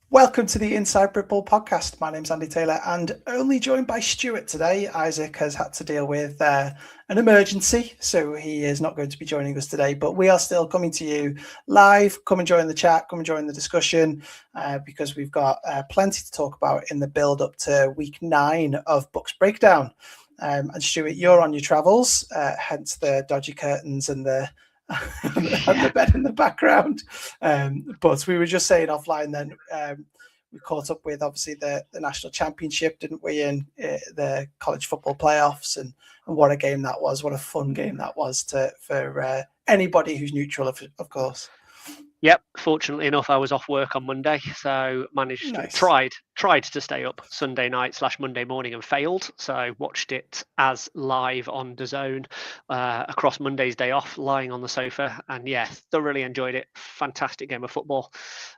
Welcome to the Inside Football podcast. My name's Andy Taylor and only joined by Stuart today. Isaac has had to deal with an emergency, so he is not going to be joining us today, but we are still coming to you live. Come and join the chat, come and join the discussion, because we've got plenty to talk about in the build up to week 9 of BUCS Breakdown. And Stuart, you're on your travels, hence the dodgy curtains and the and the bed in the background. But we were just saying offline then, we caught up with obviously the national championship, didn't we, in the college football playoffs, and what a game that was, what a fun game that was for anybody who's neutral, of course. Yep, fortunately enough, I was off work on Monday, so tried to stay up Sunday night / Monday morning and failed. So I watched it as live on DAZN across Monday's day off, lying on the sofa, and yeah, thoroughly enjoyed it. Fantastic game of football,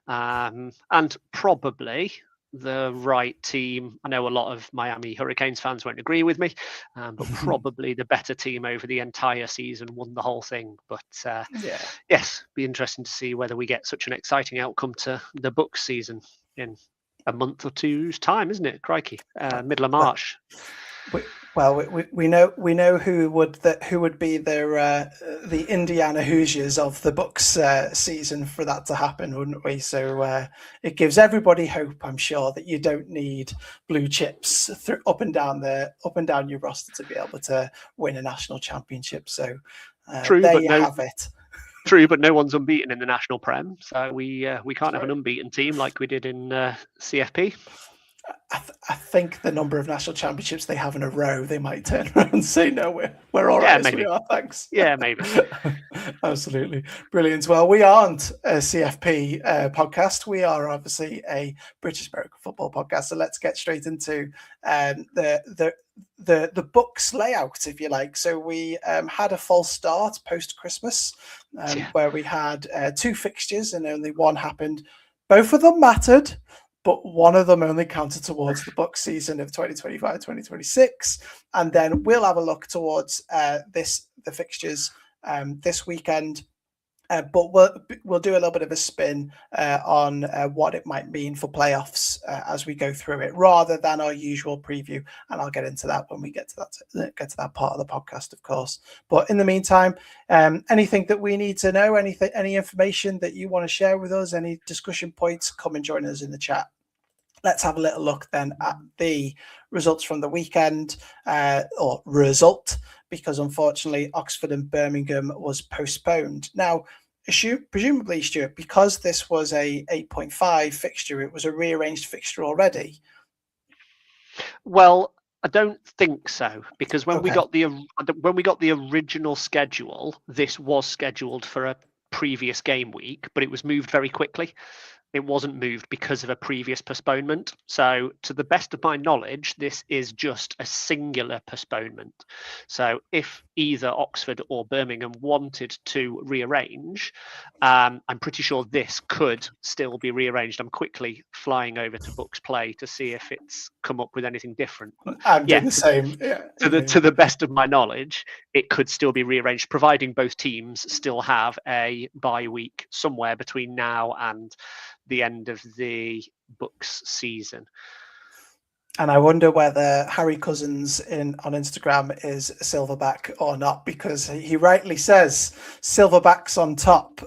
and probably the right team. I know a lot of Miami Hurricanes fans won't agree with me, but probably the better team over the entire season won the whole thing. But yes, be interesting to see whether we get such an exciting outcome to the BUCS season in a month or two's time, isn't it? Crikey, middle of March. We know who would be the Indiana Hoosiers of the BUCS season for that to happen, wouldn't we? So it gives everybody hope, I'm sure, that you don't need blue chips up and down your roster to be able to win a national championship. So there you have it. True, but no one's unbeaten in the national prem, so we can't have an unbeaten team like we did in CFP. I think the number of national championships they have in a row, they might turn around and say, no, we're all right as we are, thanks. Yeah, maybe. Absolutely. Brilliant. Well, we aren't a CFP podcast. We are obviously a British American football podcast. So let's get straight into the BUCS layout, if you like. So we had a false start post-Christmas where we had 2 fixtures and only one happened. Both of them mattered, but one of them only counted towards the BUCS season of 2025-2026. And then we'll have a look towards the fixtures this weekend. But we'll do a little bit of a spin on what it might mean for playoffs as we go through it, rather than our usual preview. And I'll get into that when we get to that part of the podcast, of course. But in the meantime, anything that we need to know, any information that you want to share with us, any discussion points, come and join us in the chat. Let's have a little look then at the results from the weekend, or result, because unfortunately Oxford and Birmingham was postponed. Now, presumably, Stuart, because this was a 8.5 fixture, it was a rearranged fixture already. Well, I don't think so, because when we got the original schedule, this was scheduled for a previous game week, but it was moved very quickly. It wasn't moved because of a previous postponement. So to the best of my knowledge, this is just a singular postponement. So if either Oxford or Birmingham wanted to rearrange, I'm pretty sure this could still be rearranged. I'm quickly flying over to BUCS Play to see if it's come up with anything different. But I'm doing the same. To the best of my knowledge, it could still be rearranged, providing both teams still have a bye week somewhere between now and the end of the BUCS season. And I wonder whether Harry Cousins on Instagram is a silverback or not, because he rightly says silverbacks on top,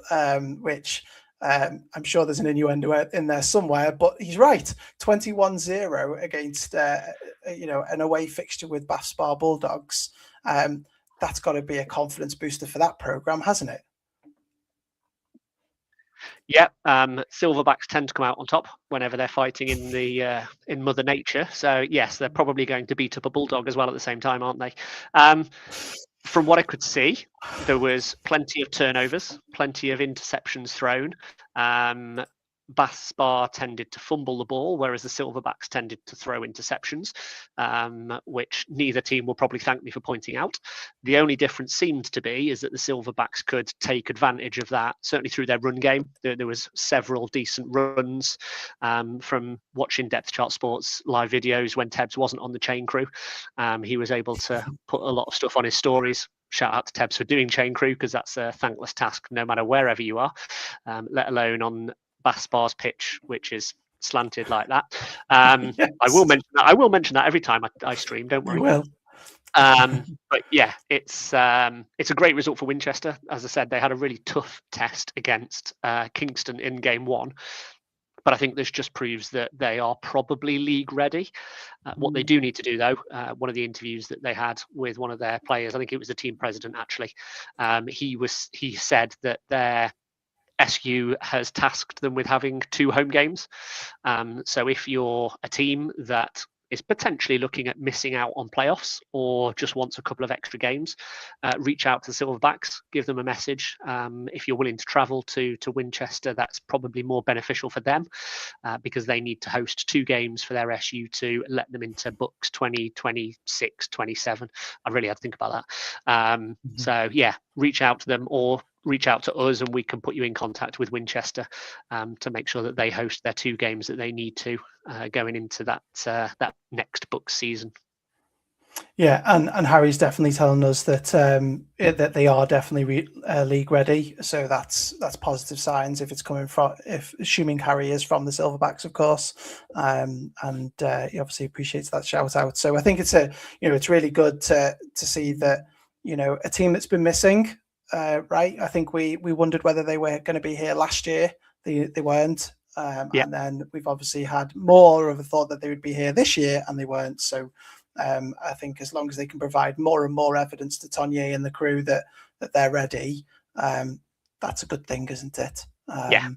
which I'm sure there's an innuendo in there somewhere, but he's right. 21-0 against an away fixture with Bath Spa Bulldogs. That's got to be a confidence booster for that programme, hasn't it? Yeah, silverbacks tend to come out on top whenever they're fighting in Mother Nature. So yes, they're probably going to beat up a bulldog as well at the same time, aren't they? From what I could see, there was plenty of turnovers, plenty of interceptions thrown. Bath Spa tended to fumble the ball, whereas the Silverbacks tended to throw interceptions, which neither team will probably thank me for pointing out. The only difference seemed to be is that the Silverbacks could take advantage of that, certainly through their run game. There was several decent runs from watching Depth Chart Sports live videos when Tebbs wasn't on the chain crew. He was able to put a lot of stuff on his stories. Shout out to Tebbs for doing chain crew, because that's a thankless task no matter wherever you are, let alone on Baspars pitch, which is slanted like that. Yes. I will mention that every time I stream. Don't worry. You will. But yeah, it's a great result for Winchester. As I said, they had a really tough test against Kingston in game 1. But I think this just proves that they are probably league ready. What they do need to do, though, one of the interviews that they had with one of their players, I think it was the team president actually, he said that their SU has tasked them with having 2 home games. So if you're a team that is potentially looking at missing out on playoffs or just wants a couple of extra games, reach out to the Silverbacks, give them a message. If you're willing to travel to Winchester, that's probably more beneficial for them because they need to host 2 games for their SU to let them into BUCS 2026, 27. I really had to think about that. So yeah, reach out to them or reach out to us and we can put you in contact with Winchester to make sure that they host their 2 games that they need to going into that next BUCS season. Yeah, and Harry's definitely telling us that that they are definitely league ready. So that's positive signs if it's coming from, if assuming Harry is from the Silverbacks, of course, and he obviously appreciates that shout out. So I think it's it's really good to see that a team that's been missing. Right, I think we wondered whether they were going to be here last year. They weren't, and then we've obviously had more of a thought that they would be here this year, and they weren't. So I think as long as they can provide more and more evidence to Tonye and the crew that they're ready, that's a good thing, isn't it? Yeah.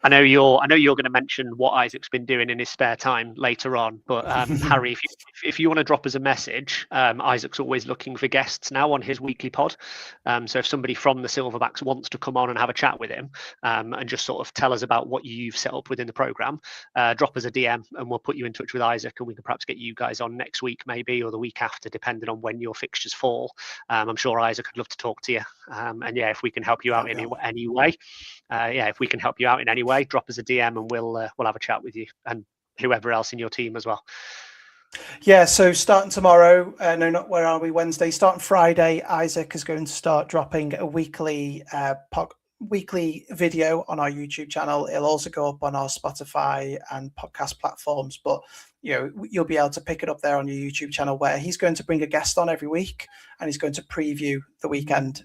I know you're going to mention what Isaac's been doing in his spare time later on, but Harry, if you want to drop us a message, Isaac's always looking for guests now on his weekly pod. So if somebody from the Silverbacks wants to come on and have a chat with him and just sort of tell us about what you've set up within the program, drop us a DM and we'll put you in touch with Isaac and we can perhaps get you guys on next week maybe or the week after, depending on when your fixtures fall. I'm sure Isaac would love to talk to you. And yeah, if we can help you out in any way, if we can help you out in any way, drop us a DM and we'll have a chat with you and whoever else in your team as well. Yeah, so starting tomorrow, where are we? Wednesday. Starting Friday, Isaac is going to start dropping a weekly video on our YouTube channel. It'll also go up on our Spotify and podcast platforms, but you'll be able to pick it up there on your YouTube channel, where he's going to bring a guest on every week and he's going to preview the weekend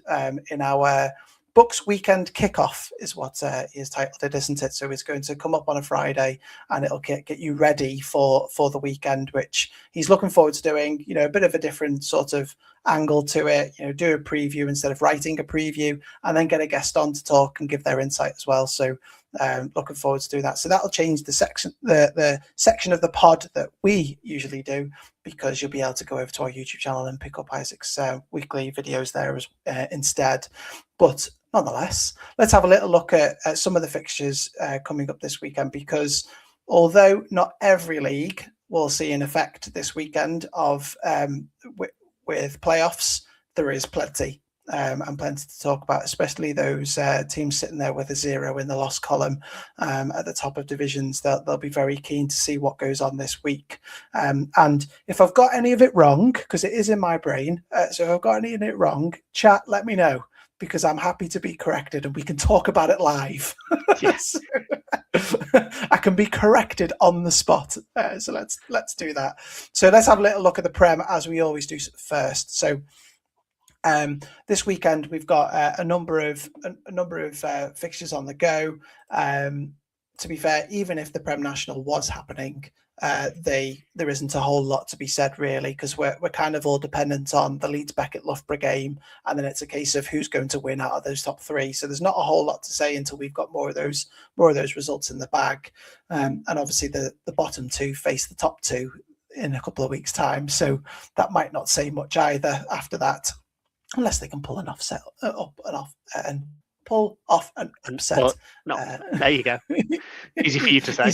in our BUCS weekend kickoff is what he has titled it, isn't it? So it's going to come up on a Friday and it'll get you ready for the weekend, which he's looking forward to doing, a bit of a different sort of angle to it, do a preview instead of writing a preview, and then get a guest on to talk and give their insight as well. So looking forward to doing that. So that'll change the section of the pod that we usually do, because you'll be able to go over to our YouTube channel and pick up Isaac's weekly videos there instead. But nonetheless, let's have a little look at some of the fixtures coming up this weekend, because although not every league will see an effect this weekend of with playoffs, there is plenty and plenty to talk about, especially those teams sitting there with a 0 in the loss column at the top of divisions. They'll be very keen to see what goes on this week. And if I've got any of it wrong, because it is in my brain, so if I've got any of it wrong, chat, let me know, because I'm happy to be corrected and we can talk about it live. Yes. I can be corrected on the spot. So let's do that. So let's have a little look at the Prem, as we always do first. So this weekend we've got a number of fixtures on the go. To be fair, even if the Prem National was happening, there isn't a whole lot to be said really, because we're kind of all dependent on the Leeds Beckett Loughborough game, and then it's a case of who's going to win out of those top 3. So there's not a whole lot to say until we've got more of those results in the bag. And obviously the bottom 2 face the top 2 in a couple of weeks' time, so that might not say much either after that, unless they can pull an offset pull off an upset. There you go. Easy for you to say.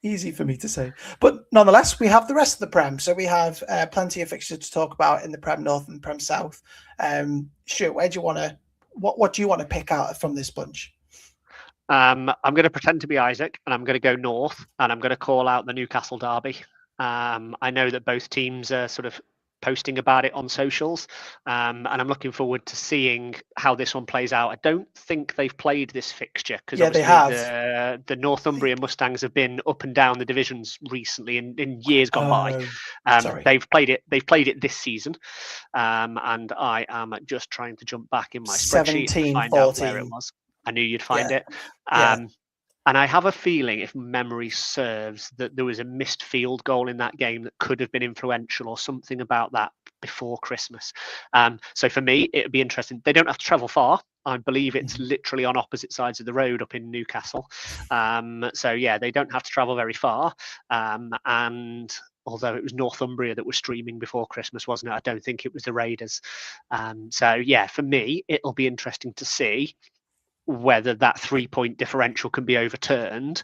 Easy for me to say. But nonetheless, we have the rest of the Prem. So we have plenty of fixtures to talk about in the Prem North and the Prem South. Stuart, where do you want to? What do you want to pick out from this bunch? I'm going to pretend to be Isaac, and I'm going to go north, and I'm going to call out the Newcastle derby. I know that both teams are sort of posting about it on socials, and I'm looking forward to seeing how this one plays out. I don't think they've played this fixture because Yeah, they obviously have. the Northumbria Mustangs have been up and down the divisions recently in years gone by. Sorry. They've played it this season, and I am just trying to jump back in my spreadsheet to find out where it was. I knew you'd find it. And I have a feeling, if memory serves, that there was a missed field goal in that game that could have been influential, or something about that before Christmas. So for me, it would be interesting. They don't have to travel far. I believe it's literally on opposite sides of the road up in Newcastle. So yeah, they don't have to travel very far. And although it was Northumbria that was streaming before Christmas, wasn't it? I don't think it was the Raiders. So yeah, for me, it'll be interesting to see whether that 3-point differential can be overturned.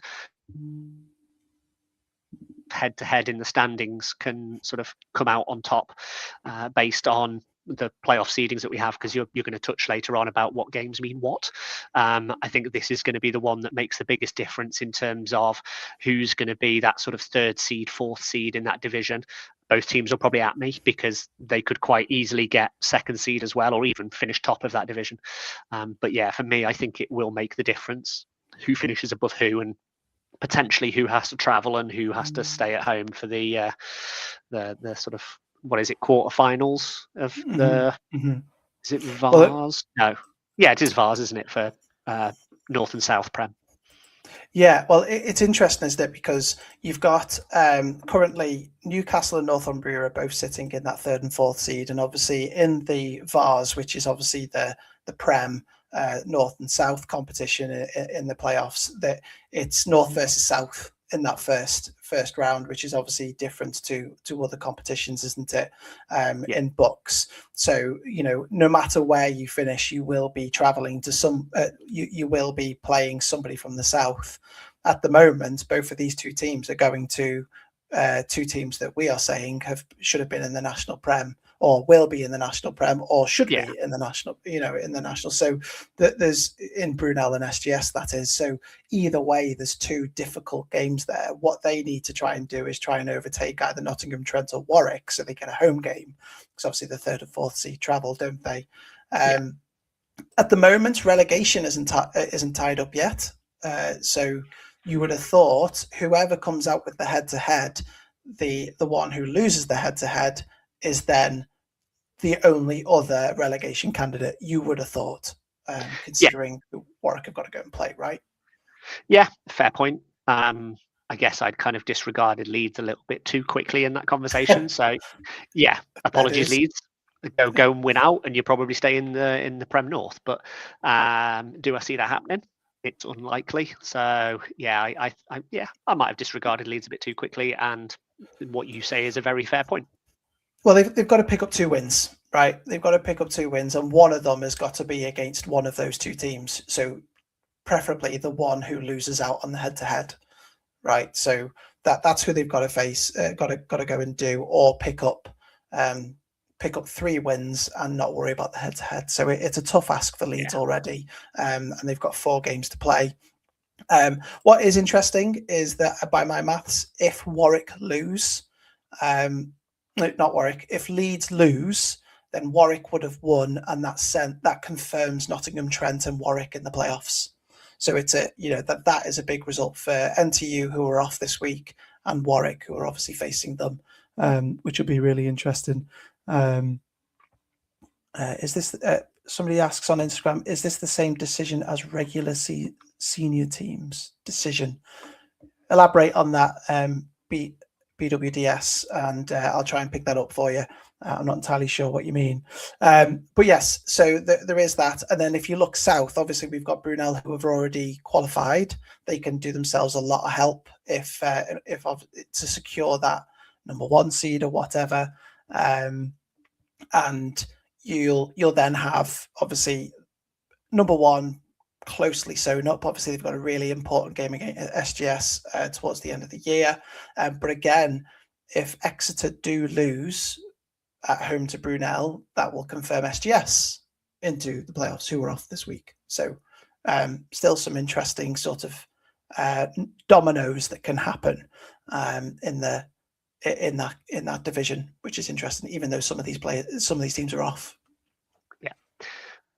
Head to head in the standings can sort of come out on top based on the playoff seedings that we have, because you're going to touch later on about what games mean what. I think this is going to be the one that makes the biggest difference in terms of who's going to be that sort of 3rd seed, 4th seed in that division. Both teams will probably at me because they could quite easily get 2nd seed as well, or even finish top of that division. But yeah, for me, I think it will make the difference who finishes above who, and potentially who has to travel and who has to stay at home for the sort of, what is it, quarterfinals of the is it Vars? No, yeah, it is Vars, isn't it, for North and South Prem? Yeah, well, it's interesting, isn't it? Because you've got currently Newcastle and Northumbria are both sitting in that 3rd and 4th seed, and obviously in the Vars, which is obviously the Prem North and South competition in the playoffs, that it's North versus South in that first round, which is obviously different to other competitions, isn't it? In BUCS. So, you know, no matter where you finish, you will be traveling to some, you will be playing somebody from the South. At the moment, both of these two teams are going to two teams that we are saying should have been in the National Prem, or will be in the National Prem, or should be in the National, in the National. So there's in Brunel and SGS, that is. So either way, there's 2 difficult games there. What they need to try and do is try and overtake either Nottingham, Trent, or Warwick, so they get a home game, because obviously the 3rd and 4th seed travel, don't they? At the moment, relegation isn't tied up yet. So you would have thought whoever comes out with the head-to-head, the one who loses the head-to-head is then the only other relegation candidate, you would have thought, considering Warwick have got to go and play, right? Yeah, fair point. I guess I'd kind of disregarded Leeds a little bit too quickly in that conversation. So yeah, apologies, Leeds. Go and win out, and you probably stay in the Prem North. But do I see that happening? It's unlikely. So yeah, I might have disregarded Leeds a bit too quickly, and what you say is a very fair point. Well, they've got to pick up 2 wins, right? They've got to pick up 2 wins, and one of them has got to be against one of those 2 teams. So preferably the one who loses out on the head-to-head, right? So that's who they've got to face, got to go and do, or pick up 3 wins and not worry about the head-to-head. So it's a tough ask for Leeds already, and they've got 4 games to play. What is interesting is that by my maths, if Warwick lose, no, not Warwick, if Leeds lose, then Warwick would have won, and that confirms Nottingham, Trent, and Warwick in the playoffs. So it's that is a big result for NTU, who are off this week, and Warwick, who are obviously facing them, which will be really interesting. Is this somebody asks on Instagram, is this the same decision as regular senior teams decision? Elaborate on that, BWDS, and I'll try and pick that up for you. I'm not entirely sure what you mean. But yes, so there is that. And then if you look south, obviously we've got Brunel, who have already qualified. They can do themselves a lot of help if to secure that number 1 seed or whatever. And you'll then have, obviously, number 1 closely sewn up. Obviously, they've got a really important game against SGS towards the end of the year. But again, if Exeter do lose at home to Brunel, that will confirm SGS into the playoffs, who are off this week. So still some interesting sort of dominoes that can happen in in that division, which is interesting. Even though some of these teams are off. Yeah,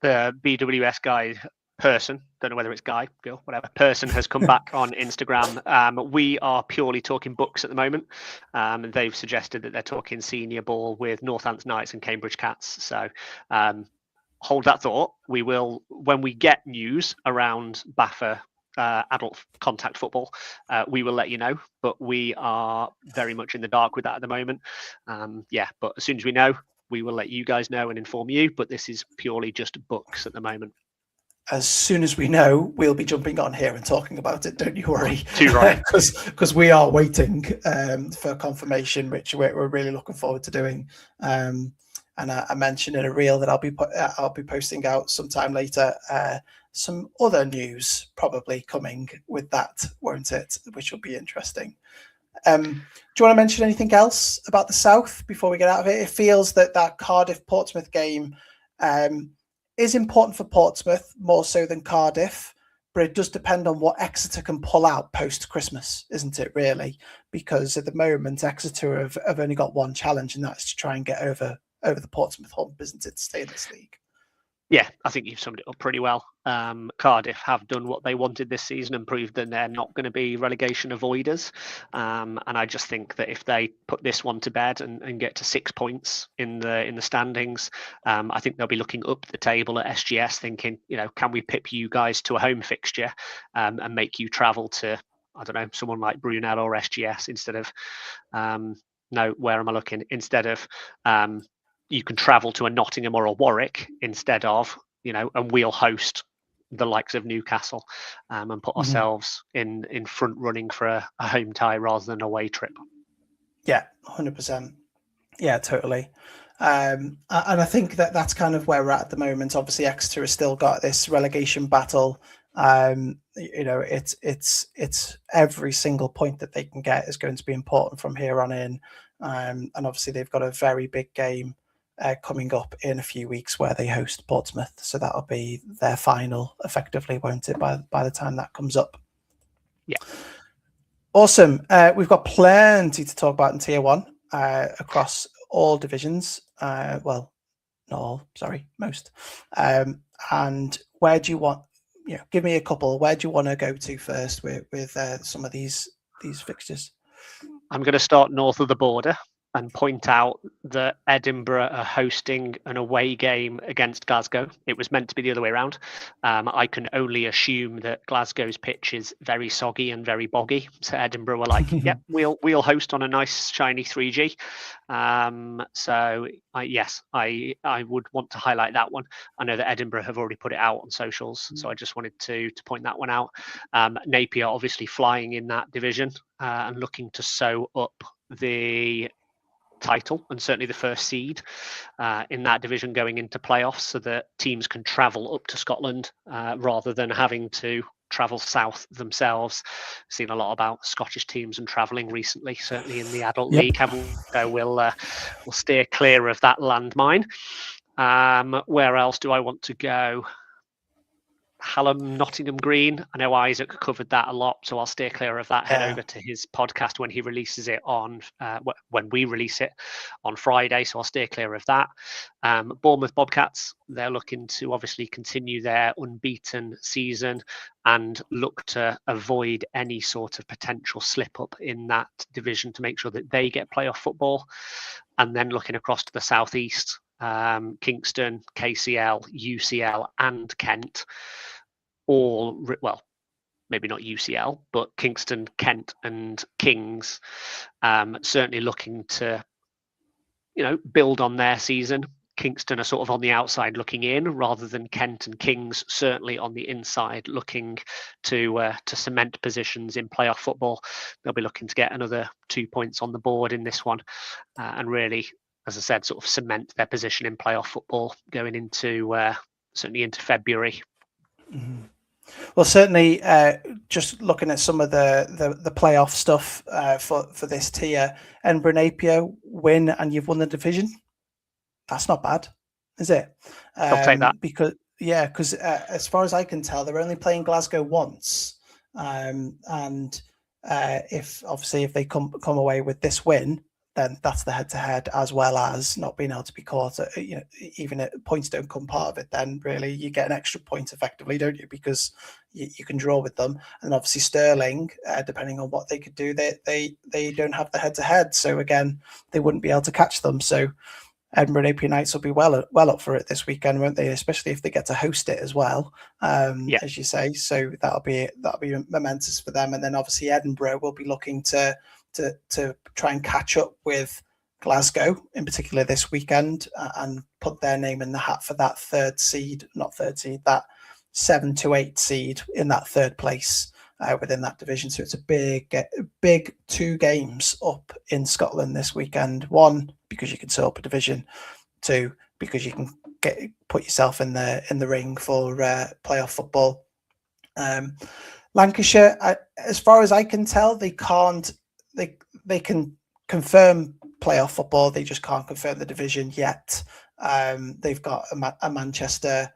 the BWS guy person, don't know whether it's guy, girl, whatever person, has come back on Instagram. We are purely talking BUCS at the moment. They've suggested that they're talking senior ball with Northants Knights and Cambridge Cats. So hold that thought. We will, when we get news around BAFA adult contact football, we will let you know, but we are very much in the dark with that at the moment. But as soon as we know, we will let you guys know and inform you, but this is purely just BUCS at the moment. As soon as we know, we'll be jumping on here and talking about it. Don't you worry. Too right. Because we are waiting for confirmation, which we're really looking forward to doing. And I mentioned in a reel that I'll be posting out sometime later. Some other news probably coming with that, won't it? Which will be interesting. Do you want to mention anything else about the South before we get out of it? It feels that Cardiff-Portsmouth game is important for Portsmouth more so than Cardiff, but it does depend on what Exeter can pull out post-Christmas, isn't it, really? Because at the moment, Exeter have only got one challenge, and that's to try and get over the Portsmouth hump, isn't it, to stay in this league? Yeah, I think you've summed it up pretty well. Cardiff have done what they wanted this season and proved that they're not going to be relegation avoiders. And I just think that if they put this one to bed and get to 6 points in the standings, I think they'll be looking up the table at SGS thinking, can we pip you guys to a home fixture and make you travel to, I don't know, someone like Brunel or SGS instead of, where am I looking? Instead of, you can travel to a Nottingham or a Warwick instead of, and we'll host the likes of Newcastle and put ourselves in front running for a home tie rather than an away trip. Yeah, 100%. Yeah, totally. And I think that's kind of where we're at the moment. Obviously, Exeter has still got this relegation battle. It's every single point that they can get is going to be important from here on in. And obviously, they've got a very big game coming up in a few weeks where they host Portsmouth. So that'll be their final, effectively, won't it, by the time that comes up? Yeah. Awesome. We've got plenty to talk about in Tier 1 across all divisions. Well, not all, sorry, most. And where do you want, give me a couple. Where do you want to go to first with some of these fixtures? I'm going to start north of the border and point out that Edinburgh are hosting an away game against Glasgow. It was meant to be the other way around. I can only assume that Glasgow's pitch is very soggy and very boggy. So Edinburgh were like, yep, we'll host on a nice shiny 3G. Yes, I would want to highlight that one. I know that Edinburgh have already put it out on socials, so I just wanted to point that one out. Napier obviously flying in that division and looking to sew up the title and certainly the first seed in that division going into playoffs so that teams can travel up to Scotland rather than having to travel south themselves. Seen a lot about Scottish teams and travelling recently, certainly in the adult league. So we'll steer clear of that landmine. Where else do I want to go? Hallam, Nottingham Green. I know Isaac covered that a lot, so I'll steer clear of that. Head over to his podcast when he releases it on when we release it on Friday. So I'll steer clear of that. Bournemouth Bobcats. They're looking to obviously continue their unbeaten season and look to avoid any sort of potential slip up in that division to make sure that they get playoff football. And then looking across to the southeast. Kingston, KCL, UCL, and Kent, all, well, maybe not UCL, but Kingston, Kent, and Kings, certainly looking to, build on their season. Kingston are sort of on the outside looking in, rather than Kent and Kings certainly on the inside looking to cement positions in playoff football. They'll be looking to get another 2 points on the board in this one, and really, as I said, sort of cement their position in playoff football going into certainly into February. Mm-hmm. Well, certainly, just looking at some of the playoff stuff for this tier, Edinburgh Napier win and you've won the division. That's not bad, is it? I'll take that. Because as far as I can tell, they're only playing Glasgow once, and if they come away with this win, then that's the head-to-head, as well as not being able to be caught. Even if points don't come part of it, then really you get an extra point effectively, don't you? Because you can draw with them. And obviously Sterling, depending on what they could do, they don't have the head-to-head. So again, they wouldn't be able to catch them. So Edinburgh Napier Knights will be well up for it this weekend, won't they? Especially if they get to host it as well, as you say. So that'll be momentous for them. And then obviously Edinburgh will be looking to try and catch up with Glasgow in particular this weekend, and put their name in the hat for that that 7 to 8 seed in that third place within that division. So it's a big 2 games up in Scotland this weekend. 1, because you can set up a division. 2, because you can put yourself in the ring for playoff football. Lancashire, as far as I can tell, they can't. They can confirm playoff football. They just can't confirm the division yet. They've got a Manchester,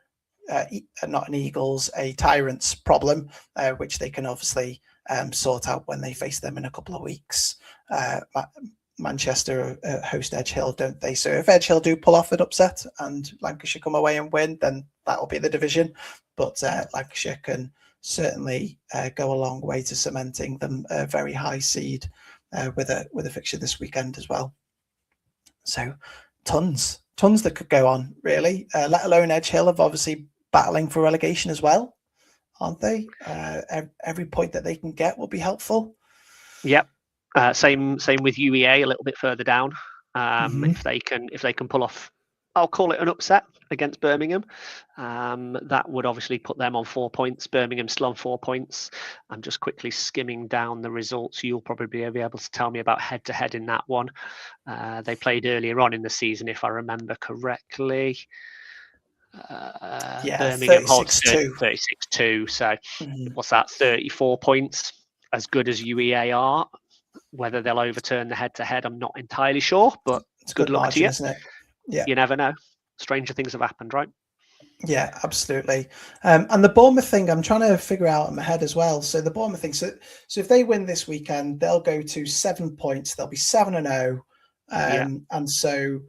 not an Eagles, a Tyrants problem, which they can obviously sort out when they face them in a couple of weeks. Manchester host Edge Hill, don't they? So if Edge Hill do pull off an upset and Lancashire come away and win, then that will be the division. But Lancashire can certainly go a long way to cementing them a very high seed with a fixture this weekend as well. So tons that could go on, really, let alone Edge Hill have obviously battling for relegation as well, aren't they? Every point that they can get will be helpful. Yep. Same with UEA a little bit further down. If they can pull off, I'll call it an upset against Birmingham, that would obviously put them on 4 points. Birmingham still on 4 points. I'm just quickly skimming down the results. You'll probably be able to tell me about head-to-head in that one. They played earlier on in the season, if I remember correctly. Birmingham holds 36-2. So what's that? 34 points. As good as UEA are. Whether they'll overturn the head-to-head, I'm not entirely sure, but it's good luck margin, to you. Isn't it? Yeah, you never know. Stranger things have happened, right? Yeah, absolutely. And the Bournemouth thing, I'm trying to figure out in my head as well. So the Bournemouth thing, so if they win this weekend, they'll go to 7 points. They'll be 7-0, and so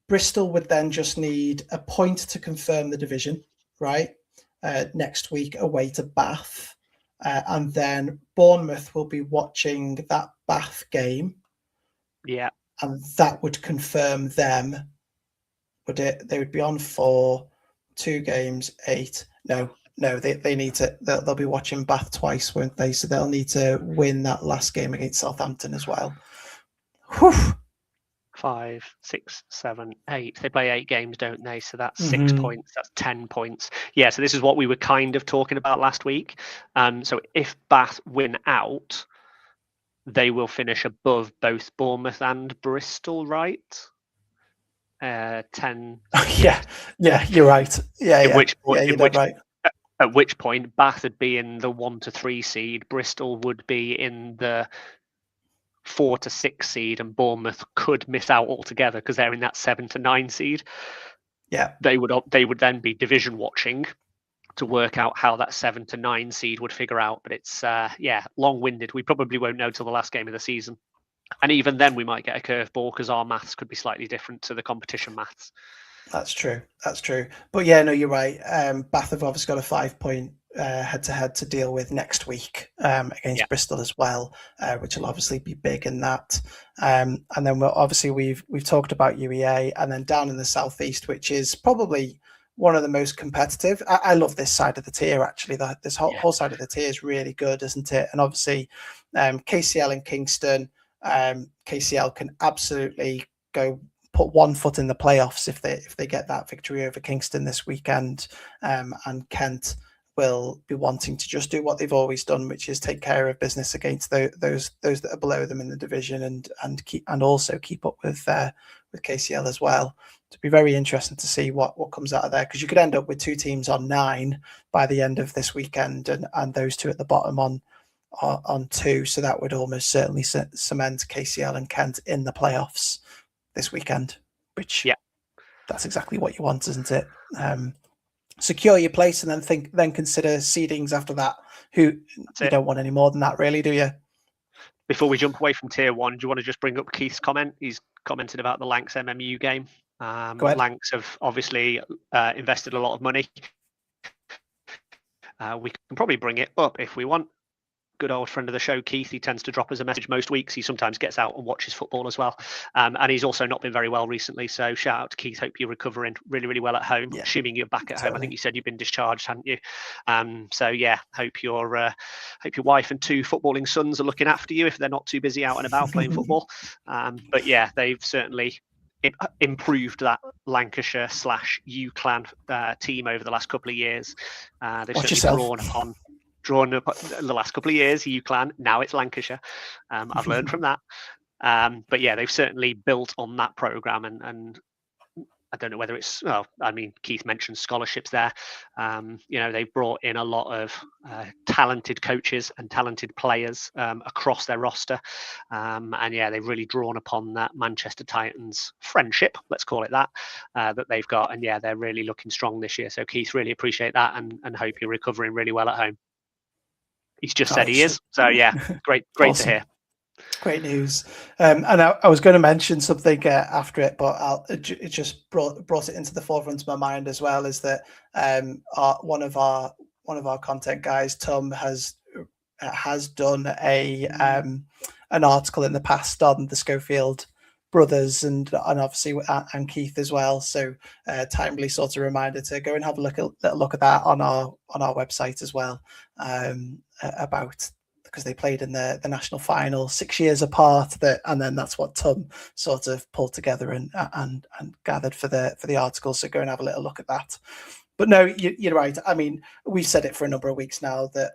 Bristol would then just need a point to confirm the division, right? Next week away to Bath. And then Bournemouth will be watching that Bath game. Yeah. And that would confirm them. They would be on for 2 games, 8. No, they need to. They'll be watching Bath twice, won't they? So they'll need to win that last game against Southampton as well. Whew. 5, 6, 7, 8. They play 8 games, don't they? So that's 6 points. That's 10 points. Yeah. So this is what we were kind of talking about last week. So if Bath win out, they will finish above both Bournemouth and Bristol, right? 10. Yeah, you're right. At which point Bath would be in the 1 to 3 seed, Bristol would be in the 4 to 6 seed, and Bournemouth could miss out altogether because they're in that 7 to 9 seed. Yeah, they would then be division watching to work out how that 7 to 9 seed would figure out. But it's long-winded. We probably won't know till the last game of the season. And even then, we might get a curveball because our maths could be slightly different to the competition maths. That's true. But yeah, no, you're right. Bath have obviously got a 5-point head-to-head to deal with next week against Bristol as well, which will obviously be big in that. And then we've talked about UEA, and then down in the southeast, which is probably one of the most competitive. I love this side of the tier, actually. This whole side of the tier is really good, isn't it? And obviously KCL and Kingston. KCL can absolutely put 1 foot in the playoffs if they get that victory over Kingston this weekend, and Kent will be wanting to just do what they've always done, which is take care of business against those that are below them in the division, and also keep up with KCL as well. It'll be very interesting to see what comes out of there, because you could end up with 2 teams on 9 by the end of this weekend, and those 2 at the bottom on 2. So that would almost certainly cement KCL and Kent in the playoffs this weekend, which that's exactly what you want, isn't it? Secure your place and then consider seedings after that. You don't want any more than that, really, do you? Before we jump away from Tier 1, do you want to just bring up Keith's comment? He's commented about the Lancs MMU game. Lancs have obviously invested a lot of money. We can probably bring it up if we want. Good old friend of the show, Keith. He tends to drop us a message most weeks. He sometimes gets out and watches football as well. And he's also not been very well recently. So shout out to Keith. Hope you're recovering really, really well at home. Yeah, assuming you're back at home. I think you said you've been discharged, hadn't you? So yeah, hope your wife and 2 footballing sons are looking after you if they're not too busy out and about playing football. But yeah, they've certainly improved that Lancashire / UClan team over the last couple of years. They've certainly drawn up the last couple of years, UClan. Now it's Lancashire. I've learned from that. But yeah, they've certainly built on that programme, and I don't know whether it's, well, I mean, Keith mentioned scholarships there. They've brought in a lot of talented coaches and talented players across their roster. And yeah, they've really drawn upon that Manchester Titans friendship, let's call it that they've got. And yeah, they're really looking strong this year. So Keith, really appreciate that, and hope you're recovering really well at home. He's just said he is. So yeah, great awesome. To hear. Great news. And I was going to mention something after it, but it just brought it into the forefront of my mind as well. Is that one of our content guys, Tom, has done an article in the past on the Schofield brothers and obviously and Keith as well. So timely sort of reminder to go and have a little look at that on our website as well. About, because they played in the national final 6 years apart, and then that's what Tom sort of pulled together and gathered for the article. So go and have a little look at that. But no, you're right. I mean, we've said it for a number of weeks now that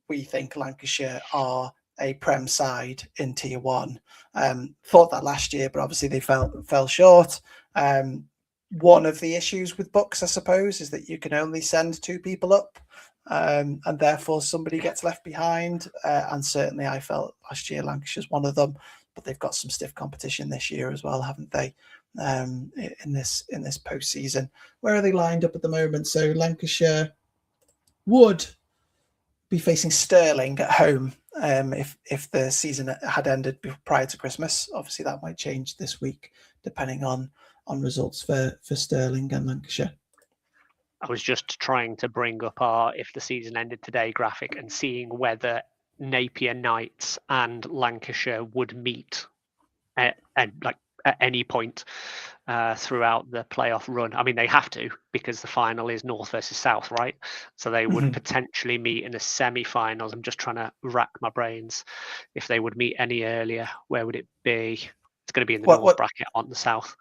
we think Lancashire are a Prem side in Tier 1. Thought that last year, but obviously they fell short. One of the issues with BUCS, I suppose, is that you can only send 2 people up. And therefore somebody gets left behind, and certainly I felt last year Lancashire's one of them, but they've got some stiff competition this year as well, haven't they? In this postseason, where are they lined up at the moment? So Lancashire would be facing Stirling at home if the season had ended prior to Christmas. Obviously that might change this week depending on results for Stirling and Lancashire. I was just trying to bring up our if the season ended today graphic and seeing whether Napier Knights and Lancashire would meet at any point throughout the playoff run. I mean, they have to, because the final is North versus South, right? So they would potentially meet in the semi-finals. I'm just trying to rack my brains. If they would meet any earlier, where would it be? It's going to be in the North bracket, on the South.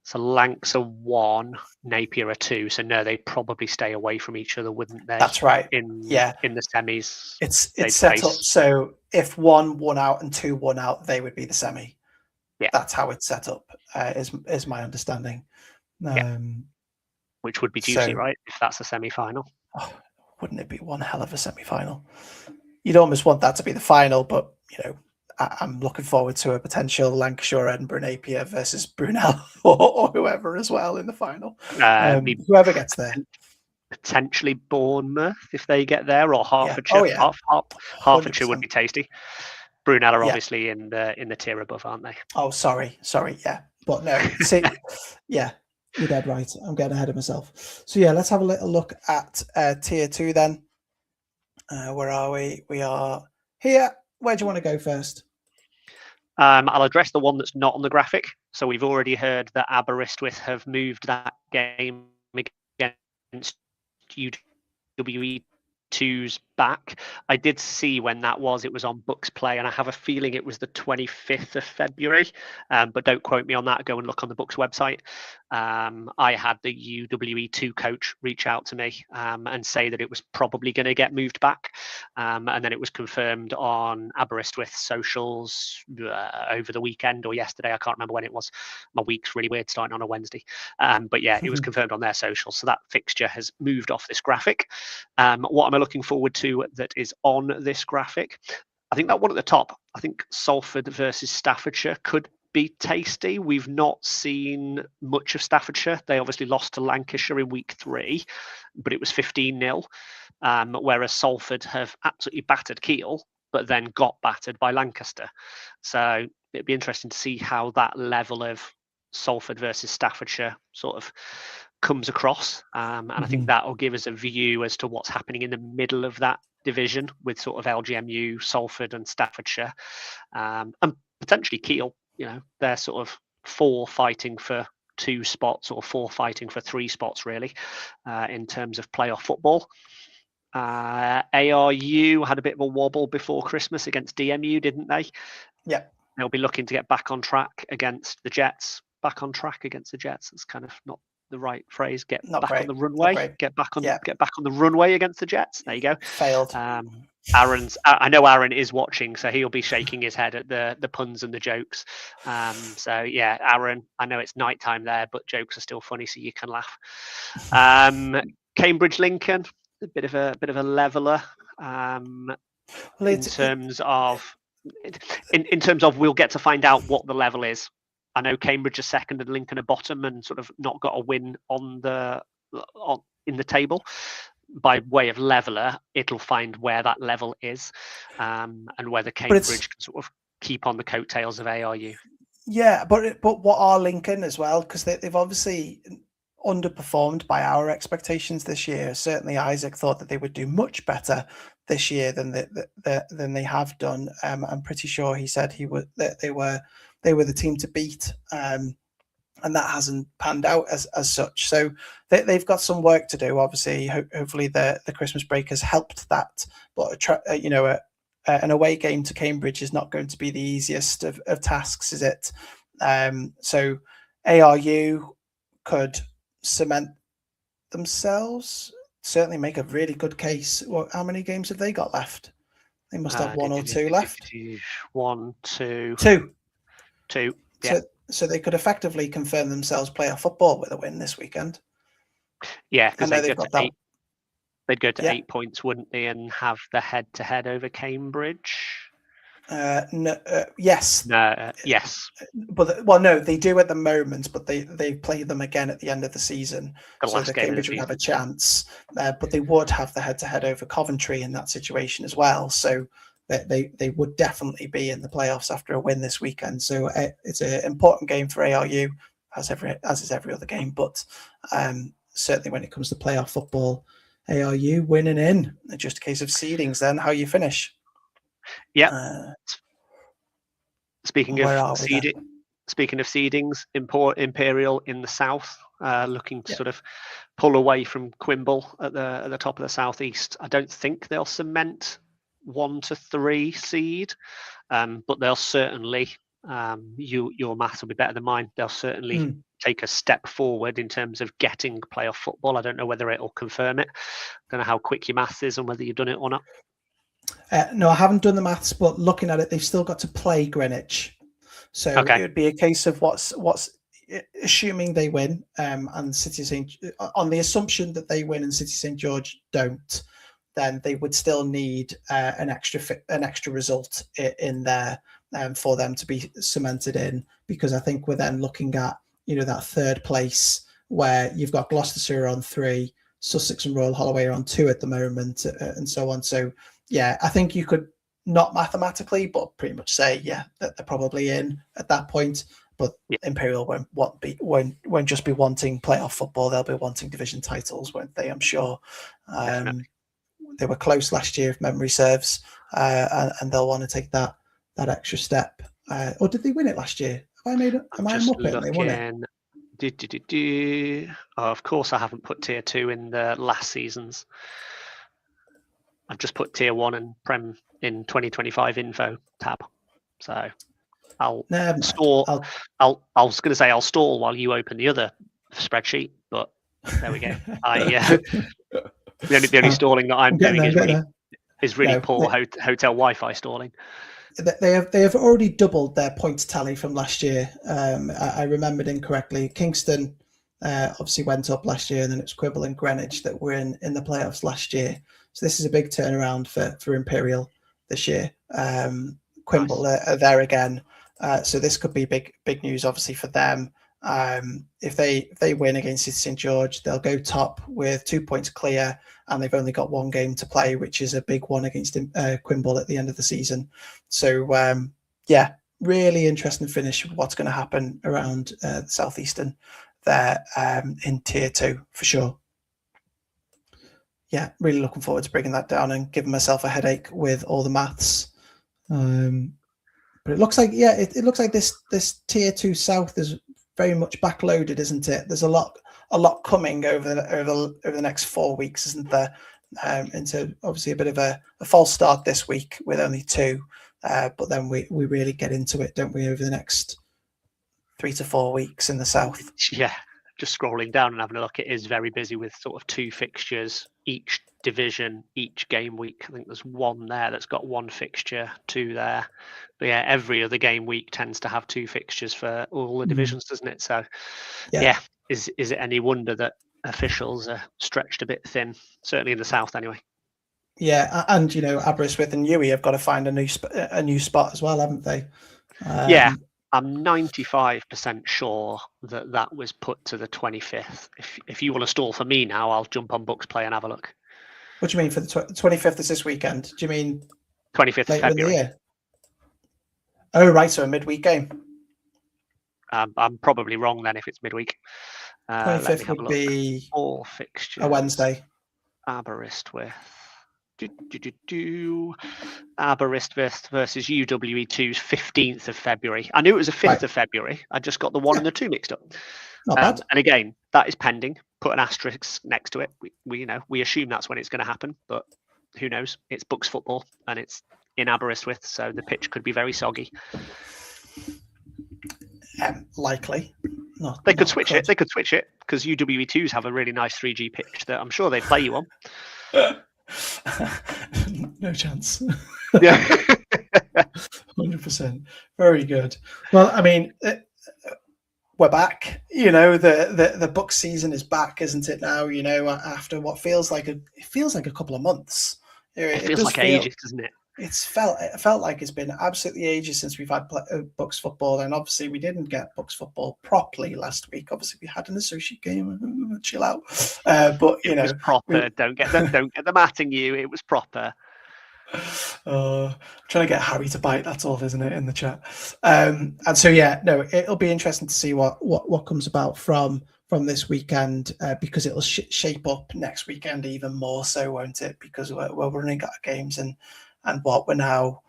So Lancs are 1, Napier are 2. So no, they'd probably stay away from each other, wouldn't they? That's right. In the semis, it's set up so if 1 won out and 2 won out, they would be the semi. Yeah, that's how it's set up. Is my understanding. Which would be juicy, right? If that's a semi-final. Oh, wouldn't it be one hell of a semi-final? You'd almost want that to be the final, but I'm looking forward to a potential Lancashire Edinburgh Napier versus Brunel or whoever as well in the final. Whoever gets there. Potentially Bournemouth if they get there, or Hertfordshire. Yeah. Hertfordshire would be tasty. Brunel are obviously in the tier above, aren't they? Oh, sorry, yeah. But no, see, yeah, you're dead right. I'm getting ahead of myself. So yeah, let's have a little look at Tier 2 then. Where are we? We are here. Where do you want to go first? I'll address the one that's not on the graphic. So we've already heard that Aberystwyth have moved that game against UWE2's back. I did see when that was. It was on BUCS Play, and I have a feeling it was the 25th of February. But don't quote me on that. Go and look on the BUCS website. I had the UWE2 coach reach out to me and say that it was probably going to get moved back. And then it was confirmed on Aberystwyth socials over the weekend or yesterday. I can't remember when it was. My week's really weird starting on a Wednesday. But yeah, it was confirmed on their socials. So that fixture has moved off this graphic. What am I looking forward to that is on this graphic? I think that one at the top, I think Salford versus Staffordshire could be tasty. We've not seen much of Staffordshire. They obviously lost to Lancashire in week 3, but it was 15-0. Whereas Salford have absolutely battered Kiel but then got battered by Lancaster. So it'd be interesting to see how that level of Salford versus Staffordshire sort of comes across. And I think that will give us a view as to what's happening in the middle of that division with sort of LGMU, Salford and Staffordshire, and potentially Keele. They're sort of 4 fighting for 2 spots or 4 fighting for 3 spots really, in terms of playoff football. ARU had a bit of a wobble before Christmas against DMU, didn't they? Yeah. They'll be looking to get back on track against the Jets. Back on track against the Jets. That's kind of not the right phrase. Get back on the runway. Get back on the runway against the Jets. There you go. Failed. I know Aaron is watching, so he'll be shaking his head at the puns and the jokes. So yeah, Aaron, I know it's nighttime there, but jokes are still funny, so you can laugh. Cambridge Lincoln, a bit of a leveler. In terms of we'll get to find out what the level is. I know Cambridge are second and Lincoln are bottom, and sort of not got a win in the table. By way of leveler, it'll find where that level is, and whether Cambridge can sort of keep on the coattails of ARU. Yeah, but what are Lincoln as well? Because they've obviously underperformed by our expectations this year. Certainly, Isaac thought that they would do much better this year than they have done. I'm pretty sure he said that they were the team to beat, and that hasn't panned out as such. So they've got some work to do. Obviously, hopefully the Christmas break has helped that. But an away game to Cambridge is not going to be the easiest of tasks, is it? So ARU could cement themselves, certainly make a really good case. How many games have they got left? They must have 1 or 2 left. 1, 2. 2. Yeah. So they could effectively confirm themselves playoff football with a win this weekend. Yeah, because they'd go to 8 points, wouldn't they, and have the head-to-head over Cambridge? Yes. Yes. But no, they do at the moment, but they play them again at the end of the season. So the Cambridge would have a chance, but they would have the head-to-head over Coventry in that situation as well. So they would definitely be in the playoffs after a win this weekend. So it's an important game for ARU, as is every other game. But certainly when it comes to playoff football, ARU winning in. It's just a case of seedings then, how you finish. Yeah. Speaking of seedings, Imperial in the south, looking to sort of pull away from Quimble at the top of the southeast. I don't think they'll cement 1 to 3 seed, but they'll certainly. Your maths will be better than mine. They'll certainly take a step forward in terms of getting playoff football. I don't know whether it'll confirm it. I don't know how quick your maths is and whether you've done it or not. No, I haven't done the maths, but looking at it, they've still got to play Greenwich. So it would be a case of what's assuming they win, and City St. On the assumption that they win and City St. George don't, then they would still need an extra result in there for them to be cemented in. Because I think we're then looking at that third place where you've got Gloucestershire on 3, Sussex and Royal Holloway are on 2 at the moment, and so on. So yeah, I think you could not mathematically, but pretty much say that they're probably in at that point. But Imperial won't just be wanting playoff football; they'll be wanting division titles, won't they? I'm sure. They were close last year, if memory serves, and they'll want to take that extra step. Or did they win it last year? Am I a muppet and they won it? Oh, of course, I haven't put tier 2 in the last seasons. I've just put tier 1 and Prem in 2025 info tab. So I'll stall. I was going to say I'll stall while you open the other spreadsheet, but there we go. The only stalling that I'm doing is really poor hotel Wi-Fi stalling. They have already doubled their points tally from last year. I remembered incorrectly. Kingston obviously went up last year, and then it's Quibble and Greenwich that were in the playoffs last year. So this is a big turnaround for Imperial this year. Quimble are there again. So this could be big news, obviously, for them. If they win against St George, they'll go top with 2 points clear, and they've only got one game to play, which is a big one against Quimble at the end of the season. So yeah, really interesting finish of what's going to happen around the Southeastern there in Tier 2 for sure. Yeah, really looking forward to breaking that down and giving myself a headache with all the maths. But it looks like, yeah, it looks like this Tier 2 South is very much backloaded, isn't it? There's a lot coming over the next 4 weeks, isn't there? Into obviously a bit of a false start this week with only 2, but then we really get into it, don't we, over the next 3 to 4 weeks in the South? Yeah, just scrolling down and having a look, it is very busy with sort of 2 fixtures each division, each game week. I think there's one there that's got 1 fixture, 2 there. But yeah, every other game week tends to have 2 fixtures for all the divisions, doesn't it? So yeah, is it any wonder that officials are stretched a bit thin, certainly in the South anyway? Yeah, and Aberystwyth and Newey have got to find a new spot as well, haven't they? Yeah, I'm 95% sure that was put to the 25th. If you want to stall for me now, I'll jump on BUCS Play and have a look. What do you mean for the 25th is this weekend? Do you mean 25th later February? in the year? Oh, right, so a midweek game. I'm probably wrong then if it's midweek. 25th would be all fixtures. A Wednesday. Aberystwyth. Aberystwyth versus UWE2's 15th of February. I knew it was a 5th of February. I just got the 1 and the 2 mixed up. Not bad. And again, that is pending. Put an asterisk next to it. We assume that's when it's going to happen, but who knows? It's BUCS football and it's in Aberystwyth, so the pitch could be very soggy. Likely. They could switch it. They could switch it because UWE2s have a really nice 3G pitch that I'm sure they'd play you on. No chance. Yeah. 100%. Very good. Well, I mean, we're back. The BUCS season is back, isn't it now? After what feels like a couple of months. It feels like ages, doesn't it? It felt like it's been absolutely ages since we've had BUCS football, and obviously we didn't get BUCS football properly last week. Obviously we had an associate game. Chill out, but it was proper. Don't get them atting you. It was proper. Trying to get Harry to bite. That's all, isn't it, in the chat? And so yeah, no, it'll be interesting to see what comes about from this weekend, because it'll shape up next weekend even more so, won't it? Because we're running out of games and what we're now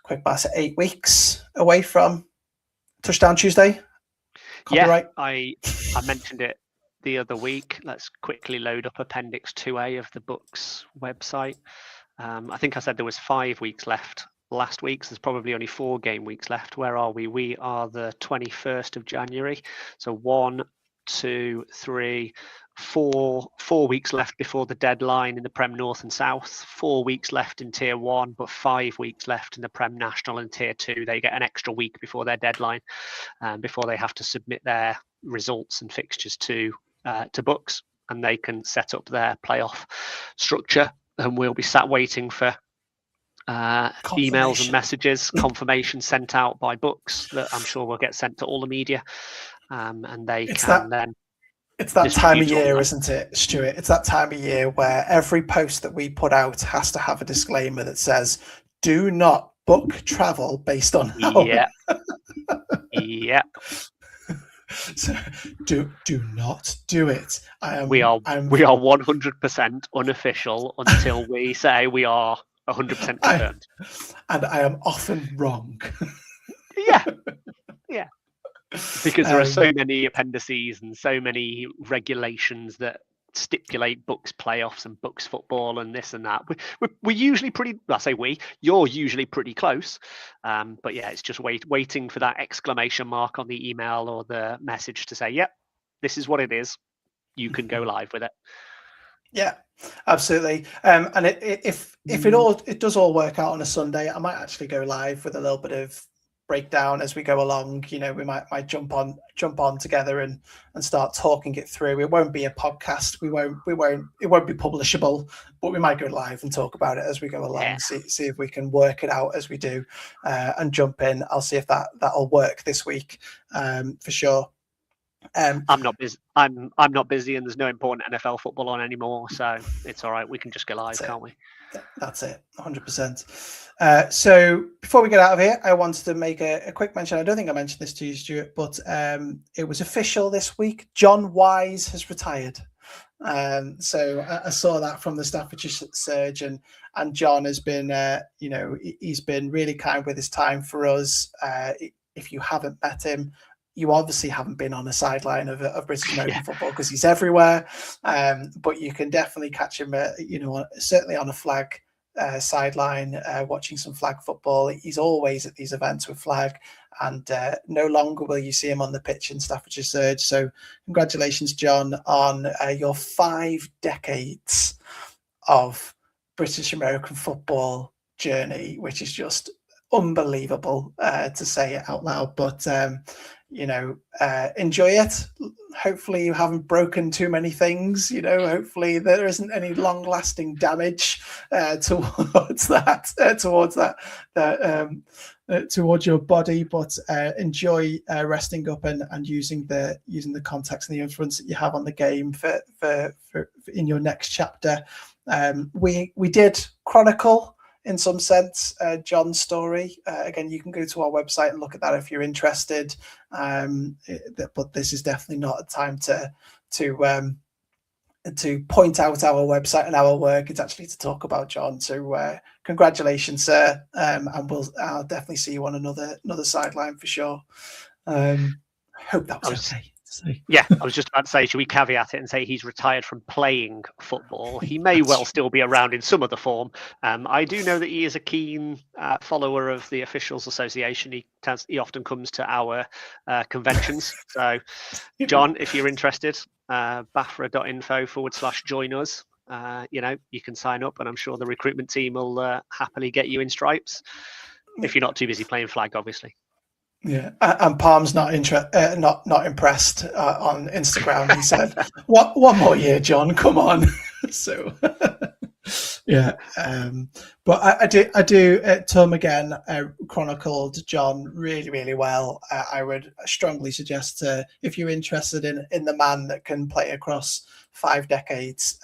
quick pass at 8 weeks away from Touchdown Tuesday. Copyright. Yeah, I mentioned it the other week. Let's quickly load up Appendix 2A of the BUCS website. I think I said there was 5 weeks left last week, so there's probably only 4 game weeks left. Where are we? We are the 21st of January. So 1, 2, 3, 4 weeks left before the deadline in the Prem North and South, 4 weeks left in Tier 1, but 5 weeks left in the Prem National and Tier 2. They get an extra week before their deadline, before they have to submit their results and fixtures to BUCS, and they can set up their playoff structure. And we'll be sat waiting for emails and messages, confirmation sent out by BUCS that I'm sure will get sent to all the media, and they then. It's that time of year, isn't it, Stuart? It's that time of year where every post that we put out has to have a disclaimer that says, "Do not book travel based on how." Yeah. Yeah. So do not do it. We are 100% unofficial until we say we are 100% confirmed. And I am often wrong. Yeah. Yeah. Because there are so many appendices and so many regulations that stipulate BUCS playoffs and BUCS football and this and that. We're usually pretty. I say you're usually pretty close, but yeah, it's just waiting for that exclamation mark on the email or the message to say, "Yep, this is what it is. You can go live with it." Yeah, absolutely. And if it does all work out on a Sunday, I might actually go live with a little bit of breakdown as we go along. We might jump on together and start talking it through. It won't be a podcast. It won't be publishable, but we might go live and talk about it as we go along. Yeah. See if we can work it out as we do, and jump in. I'll see if that'll work this week, for sure. I'm not busy. I'm not busy, and there's no important NFL football on anymore, so it's all right. We can just go live, can't we? That's it, 100%. So before we get out of here, I wanted to make a quick mention. I don't think I mentioned this to you, Stuart, but it was official this week. John Wise has retired. So I saw that from the Staffordshire Surge, and John has been, he's been really kind with his time for us. If you haven't met him, you obviously haven't been on a sideline of British American football because he's everywhere. But you can definitely catch him, certainly on a flag sideline, watching some flag football. He's always at these events with flag, and no longer will you see him on the pitch in Staffordshire Surge. So congratulations, John, on your 5 decades of British American football journey, which is just unbelievable to say it out loud. But enjoy it. Hopefully you haven't broken too many things. Hopefully there isn't any long-lasting damage towards your body. But enjoy resting up and using the context and the influence that you have on the game for in your next chapter. We did chronicle, in some sense, John's story. Again, you can go to our website and look at that if you're interested. But this is definitely not a time to point out our website and our work. It's actually to talk about John. So congratulations, sir. And I'll definitely see you on another sideline for sure. Hope that was okay. Yeah, I was just about to say, should we caveat it and say he's retired from playing football? He may well still be around in some other form. I do know that he is a keen follower of the Officials Association. He often comes to our conventions. So, John, if you're interested, bafra.info/join us. You can sign up, and I'm sure the recruitment team will happily get you in stripes if you're not too busy playing flag, obviously. Yeah, and Palm's not impressed on Instagram. He said, "What? One more year, John? Come on." So, yeah. But I do. Tom again chronicled John really, really well. I would strongly suggest if you're interested in the man that can play across 5 decades,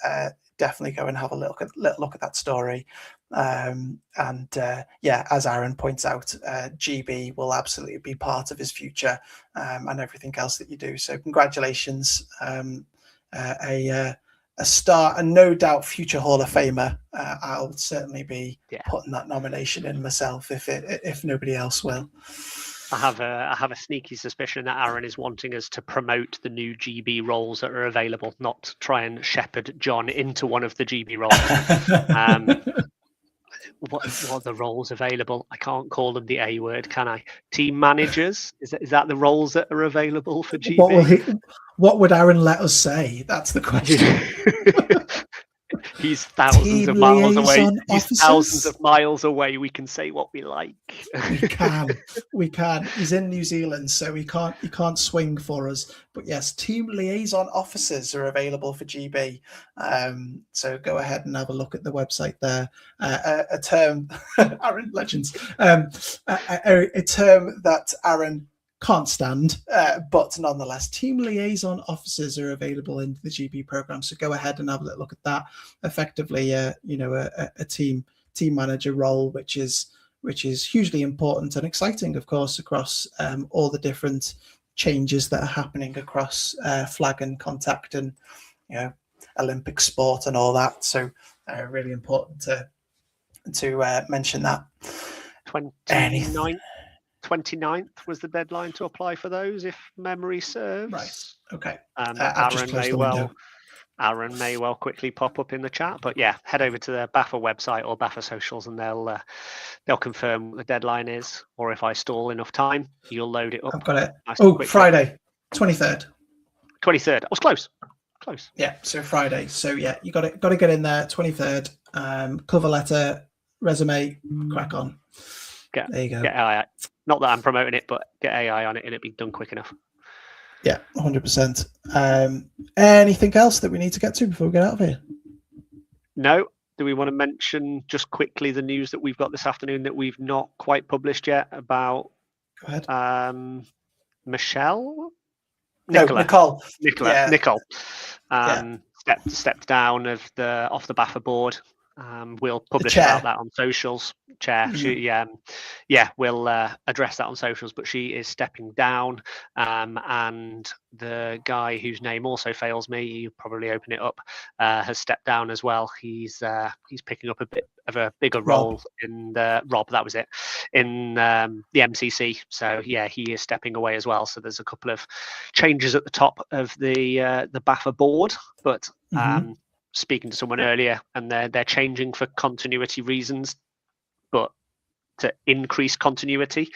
definitely go and have a little look at that story. As Aaron points out, GB will absolutely be part of his future and everything else that you do. So congratulations, a star and no doubt future Hall of Famer. I'll certainly be putting that nomination in myself if nobody else will. I have a sneaky suspicion that Aaron is wanting us to promote the new GB roles that are available, not try and shepherd John into one of the GB roles. What are the roles available? I can't call them the A word, can I? Team managers? Is that the roles that are available for GB? What would Aaron let us say? That's the question. He's thousands of miles away. He's thousands of miles away. We can say what we like. We can. He's in New Zealand, so he can't swing for us. But yes, team liaison officers are available for GB. So go ahead and have a look at the website there. A term, Aaron Legends. A term that Aaron can't stand, but nonetheless, team liaison officers are available in the GB program. So go ahead and have a little look at that. Effectively, a team manager role, which is hugely important and exciting, of course, across all the different changes that are happening across flag and contact and Olympic sport and all that. So really important to mention that. 29th was the deadline to apply for those, if memory serves. Right. Okay. Aaron may well quickly pop up in the chat, but yeah, head over to the BAFA website or BAFA socials, and they'll confirm what the deadline is. Or if I stall enough time, you'll load it up. I've got it. Friday, 23rd. 23rd. I was close. Yeah. So Friday. So yeah, you got to get in there. 23rd. Cover letter, resume, crack on. There you go. Get AI. Not that I'm promoting it, but get AI on it and it'll be done quick enough. Yeah, 100%. Anything else that we need to get to before we get out of here? No. Do we want to mention just quickly the news that we've got this afternoon that we've not quite published yet about Go ahead. Michelle? Nicole. Nicole. Yeah. Stepped down off the BAFA board. We'll publish about that on socials. Chair, we'll address that on socials. But she is stepping down, and the guy whose name also fails me, you probably open it up, has stepped down as well. He's picking up a bit of a bigger role in Rob. That was it, in the MCC. So yeah, he is stepping away as well. So there's a couple of changes at the top of the BAFA board, but. Speaking to someone earlier, and they're changing for continuity reasons, but to increase continuity,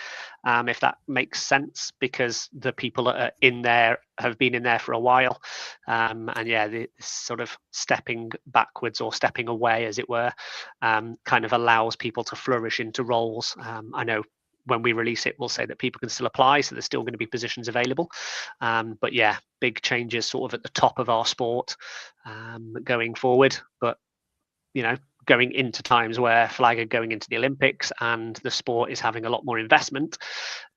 if that makes sense, because the people that are in there have been in there for a while, and this sort of stepping backwards or stepping away, as it were, kind of allows people to flourish into roles. I know when we release it, we'll say that people can still apply, so there's still going to be positions available. But yeah, big changes sort of at the top of our sport going forward. But, going into times where flag are going into the Olympics and the sport is having a lot more investment,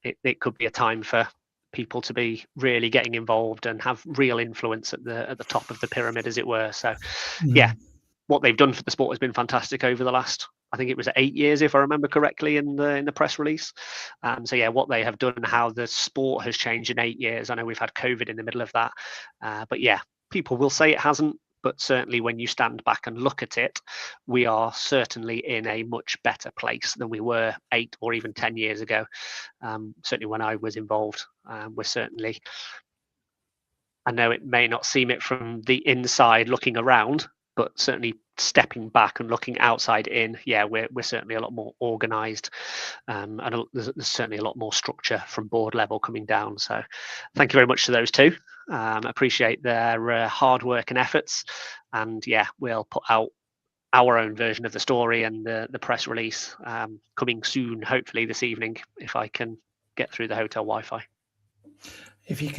it could be a time for people to be really getting involved and have real influence at the top of the pyramid, as it were. So yeah, what they've done for the sport has been fantastic over the last, I think it was 8 years, if I remember correctly, in the press release. So yeah, what they have done and how the sport has changed in 8 years. I know we've had COVID in the middle of that, but yeah, people will say it hasn't. But certainly when you stand back and look at it, we are certainly in a much better place than we were 8 or even 10 years ago. Certainly when I was involved, we're certainly, I know it may not seem it from the inside looking around, but certainly stepping back and looking outside in, yeah, we're certainly a lot more organised, and there's certainly a lot more structure from board level coming down. So thank you very much to those two. Appreciate their hard work and efforts, and yeah, we'll put out our own version of the story and the press release coming soon, hopefully this evening, if I can get through the hotel Wi-Fi. If you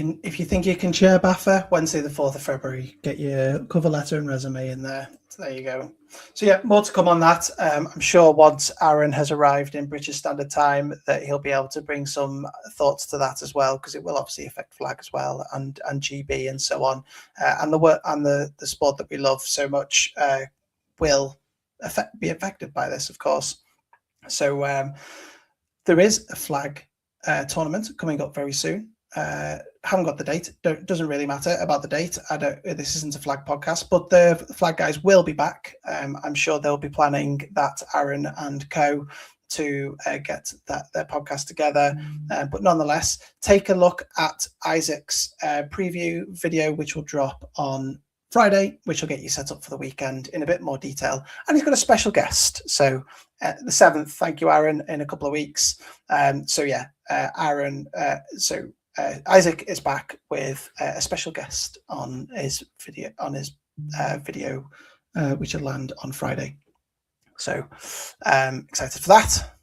think you can chair BAFA, Wednesday the 4th of February, get your cover letter and resume in there. So there you go. So yeah, more to come on that. I'm sure once Aaron has arrived in British Standard Time, that he'll be able to bring some thoughts to that as well, because it will obviously affect flag as well, and GB and so on, and the work and the sport that we love so much will be affected by this, of course. So there is a flag tournament coming up very soon. Haven't got the date. Doesn't really matter about the date. This isn't a flag podcast, but the flag guys will be back. I'm sure they'll be planning that, Aaron and co, to get their podcast together. But nonetheless, take a look at Isaac's preview video, which will drop on Friday, which will get you set up for the weekend in a bit more detail. And he's got a special guest. So the 7th, thank you, Aaron, in a couple of weeks. So yeah, Aaron, Isaac is back with a special guest on his video, which will land on Friday. So excited for that.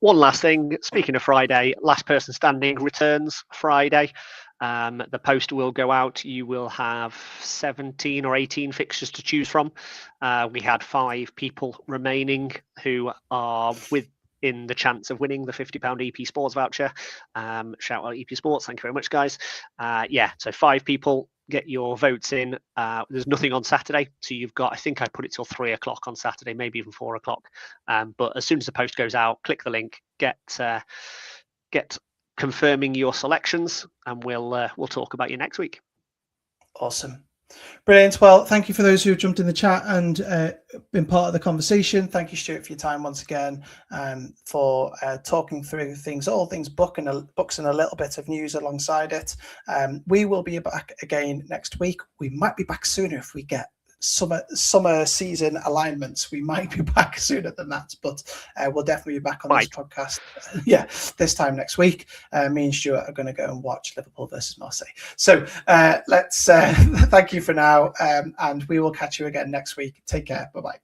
One last thing, speaking of Friday, Last Person Standing returns Friday. The poster will go out. You will have 17 or 18 fixtures to choose from. We had 5 people remaining who are in the chance of winning the £50 EP Sports voucher. Shout out EP Sports, thank you very much, guys. So 5 people, get your votes in. There's nothing on Saturday, so you've got, I think I put it till 3 o'clock on Saturday, maybe even 4 o'clock. But as soon as the post goes out, click the link, get confirming your selections, and we'll talk about you next week. Awesome. Brilliant. Well, thank you for those who have jumped in the chat and been part of the conversation. Thank you, Stuart, for your time once again, for talking through all things BUCS and a little bit of news alongside it. We will be back again next week. We might be back sooner if we get summer season alignments. We might be back sooner than that, but we'll definitely be back on this podcast. This time next week. Me and Stuart are going to go and watch Liverpool versus Marseille. So let's thank you for now, and we will catch you again next week. Take care. Bye bye.